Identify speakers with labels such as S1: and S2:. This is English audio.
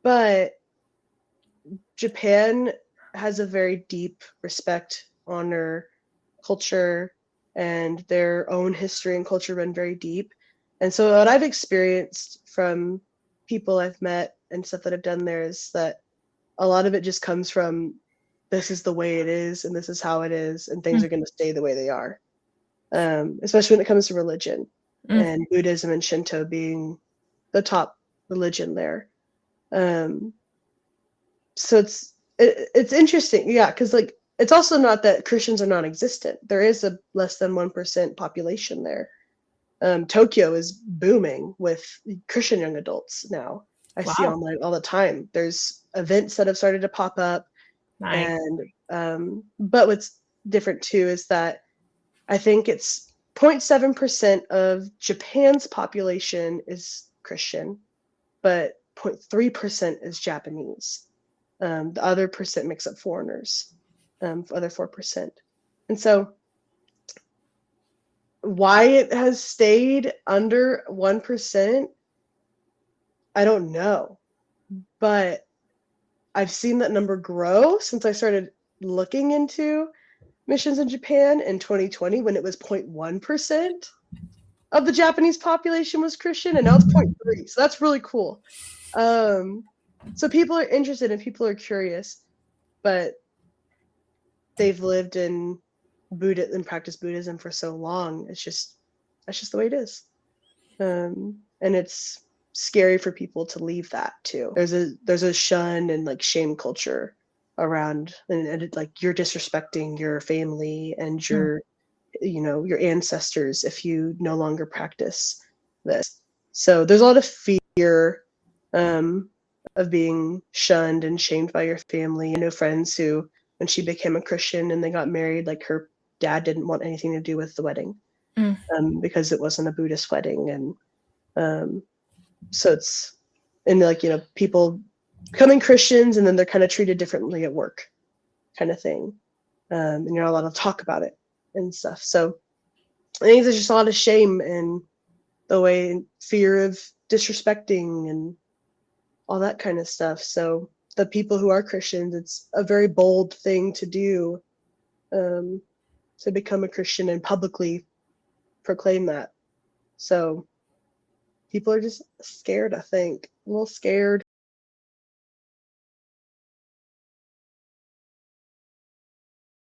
S1: But Japan has a very deep respect, honor, culture, and their own history and culture run very deep. And so what I've experienced from people I've met and stuff that I've done there is that a lot of it just comes from this is the way it is and this is how it is and things are going to stay the way they are. Especially when it comes to religion and Buddhism and Shinto being the top religion there. So it's interesting, yeah, because like it's also not that Christians are non-existent. There is a less than 1% population there. Tokyo is booming with Christian young adults now. I see
S2: Wow.
S1: online all the time. There's events that have started to pop up,
S2: Nice.
S1: and but what's different too is that I think it's 0.7% of Japan's population is Christian, but 0.3% is Japanese. The other percent makes up foreigners, other 4%. And so why it has stayed under 1%, I don't know. But I've seen that number grow since I started looking into missions in Japan in 2020 when it was 0.1% of the Japanese population was Christian, and now it's 0.3. So that's really cool. So people are interested and people are curious, but they've lived in Buddha and practiced Buddhism for so long. That's just the way it is. And it's scary for people to leave that too. There's a shun and like shame culture around, and it, like you're disrespecting your family and your your ancestors if you no longer practice this. So there's a lot of fear of being shunned and shamed by your family. I know friends who, when she became a Christian and they got married, like her dad didn't want anything to do with the wedding because it wasn't a Buddhist wedding. And so it's, and like, people becoming Christians and then they're kind of treated differently at work kind of thing. And you're not allowed to talk about it and stuff. So I think there's just a lot of shame and the way, fear of disrespecting and all that kind of stuff. So the people who are Christians, it's a very bold thing to do, to become a Christian and publicly proclaim that. So people are just scared, I think, a little scared.